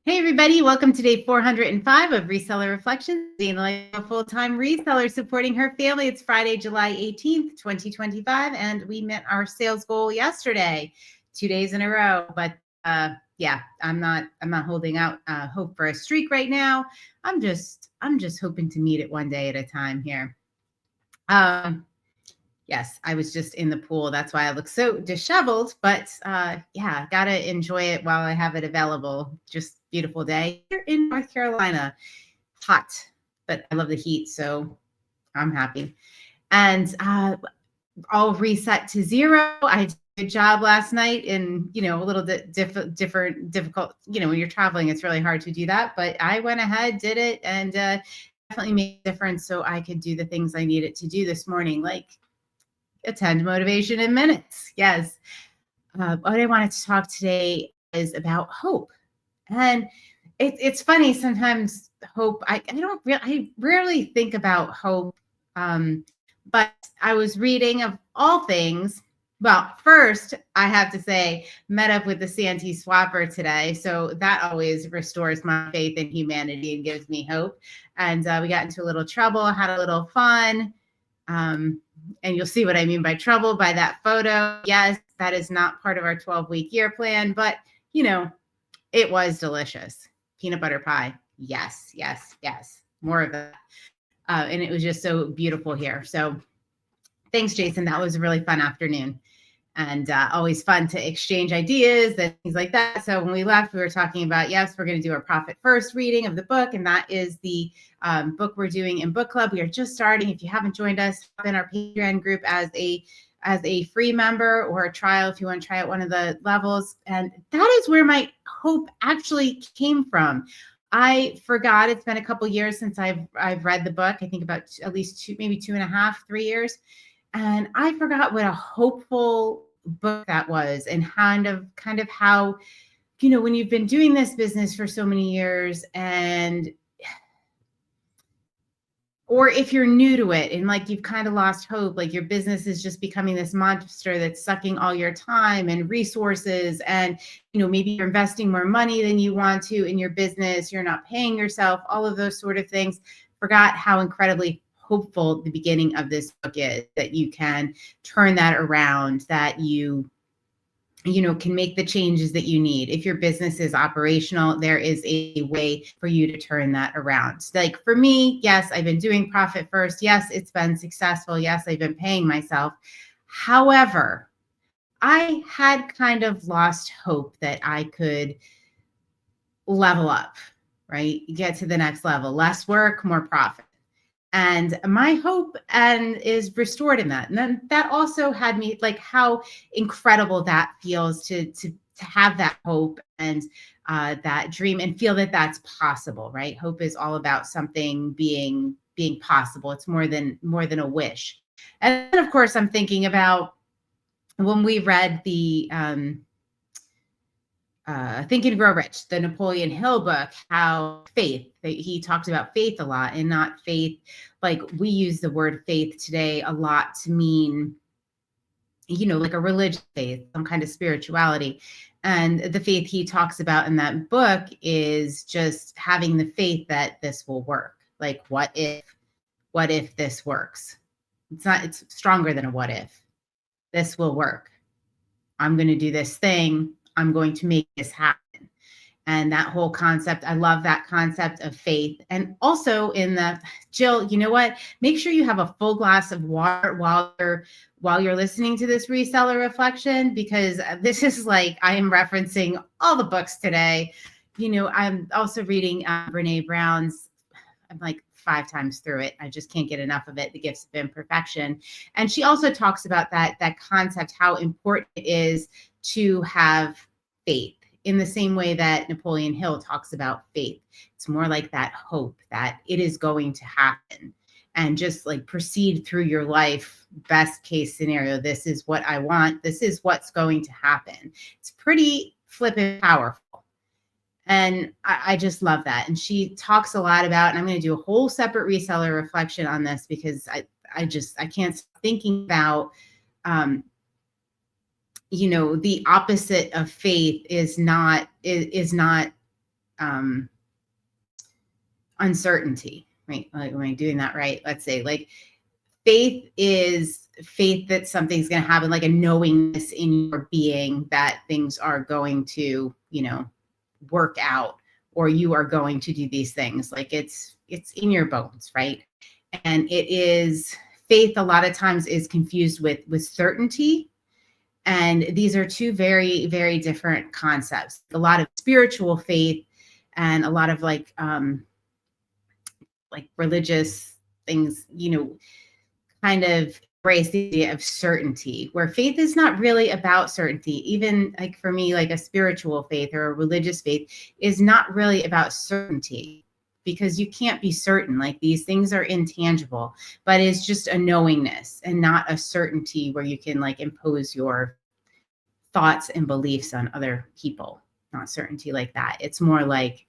Hey everybody, welcome to day 405 of Reseller Reflections, a full-time reseller supporting her family. It's Friday, July 18th, 2025, and we met our sales goal yesterday, 2 days in a row. But yeah, I'm not holding out hope for a streak right now. I'm just hoping to meet it one day at a time here. Yes, I was just in the pool. That's why I look so disheveled. But yeah, gotta enjoy it while I have it available. Just beautiful day here in North Carolina. Hot, but I love the heat, so I'm happy. And all reset to zero. I did a good job last night, and a little bit difficult. When you're traveling, it's really hard to do that. But I went ahead, did it, and definitely made a difference, so I could do the things I needed to do this morning, like attend motivation in minutes. Yes. What I wanted to talk today is about hope. And it's funny sometimes hope, I rarely think about hope. But I was reading of all things. Well, first, I have to say, met up with the Santee Swapper today. So that always restores my faith in humanity and gives me hope. And we got into a little trouble, had a little fun. And you'll see what I mean by trouble by that photo. Yes, that is not part of our 12-week year plan, but it was delicious. Peanut butter pie. Yes, yes, yes. More of that. And it was just so beautiful here. So thanks, Jason. That was a really fun afternoon. And always fun to exchange ideas and things like that. So when we left, we were talking about, yes, we're going to do our Profit First reading of the book. And that is the book we're doing in book club. We are just starting. If you haven't joined us, hop in our Patreon group as a free member or a trial if you want to try out one of the levels. And that is where my hope actually came from. I forgot, it's been a couple years since I've read the book. I think about at least maybe 2.5, 3 years. And I forgot what a hopeful book that was, and kind of how, when you've been doing this business for so many years, or if you're new to it and like you've kind of lost hope, like your business is just becoming this monster that's sucking all your time and resources, and maybe you're investing more money than you want to in your business, you're not paying yourself, all of those sort of things. Forgot how incredibly hopeful the beginning of this book is, that you can turn that around, that you can make the changes that you need. If your business is operational, there is a way for you to turn that around. Like for me, yes, I've been doing Profit First. Yes, it's been successful. Yes, I've been paying myself. However, I had kind of lost hope that I could level up, right? Get to the next level, less work, more profit. And my hope is restored in that. And then that also had me like how incredible that feels to have that hope and that dream and feel that that's possible, right? Hope is all about something being possible. It's more than a wish. And then, of course, I'm thinking about when we read the Think and Grow Rich, the Napoleon Hill book, how he talks about faith a lot, and not faith like we use the word faith today a lot to mean, like a religious faith, some kind of spirituality. And the faith he talks about in that book is just having the faith that this will work. Like, what if this works? It's stronger than a what if. This will work. I'm going to do this thing. I'm going to make this happen. And that whole concept, I love that concept of faith. And also in the, Jill, you know what? Make sure you have a full glass of water while you're listening to this reseller reflection, because this is like, I am referencing all the books today. I'm also reading Brene Brown's, I'm like 5 times through it. I just can't get enough of it, The Gifts of Imperfection. And she also talks about that concept, how important it is to have faith, in the same way that Napoleon Hill talks about faith. It's more like that hope that it is going to happen, and just like proceed through your life. Best case scenario, this is what I want. This is what's going to happen. It's pretty flippin' powerful. And I just love that. And she talks a lot about, and I'm going to do a whole separate reseller reflection on this, because I can't stop thinking about, the opposite of faith is not uncertainty, right? Like, am I doing that right? Let's say like faith is faith that something's going to happen, like a knowingness in your being that things are going to, work out, or you are going to do these things. Like it's in your bones, right? And it is faith a lot of times is confused with certainty. And these are two very, very different concepts. A lot of spiritual faith and a lot of like religious things, kind of embrace the idea of certainty, where faith is not really about certainty. Even like for me, like a spiritual faith or a religious faith is not really about certainty, because you can't be certain. Like these things are intangible, but it's just a knowingness and not a certainty where you can like impose your thoughts and beliefs on other people. Not certainty like that. It's more like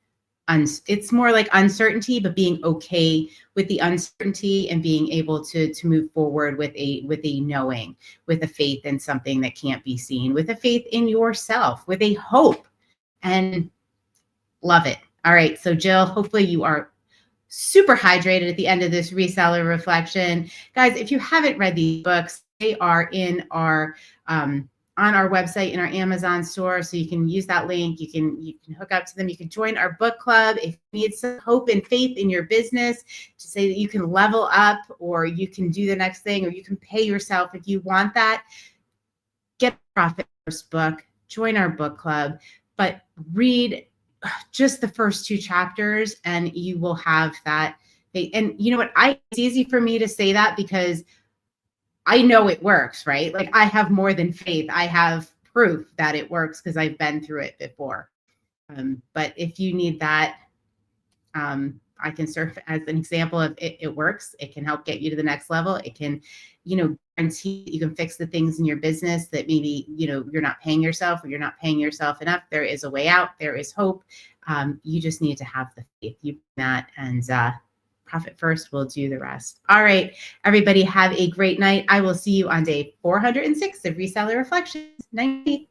uncertainty, but being okay with the uncertainty and being able to move forward with a knowing, with a faith in something that can't be seen, with a faith in yourself, with a hope, and love it. All right. So Jill, hopefully you are super hydrated at the end of this reseller reflection. Guys, if you haven't read these books, they are in our on our website in our Amazon store. So you can use that link. You can hook up to them. You can join our book club if you need some hope and faith in your business to say that you can level up, or you can do the next thing, or you can pay yourself if you want that. Get the Profit First book, join our book club, but read just the first 2 chapters and you will have that. And you know what? It's easy for me to say that because I know it works, right? Like I have more than faith. I have proof that it works because I've been through it before. But if you need that, I can serve as an example of it works. It can help get you to the next level. It can, guarantee that you can fix the things in your business that maybe, you're not paying yourself, or you're not paying yourself enough. There is a way out. There is hope. You just need to have the faith. You that, and Profit First will do the rest. All right, everybody, have a great night. I will see you on day 406 of Reseller Reflections. Night.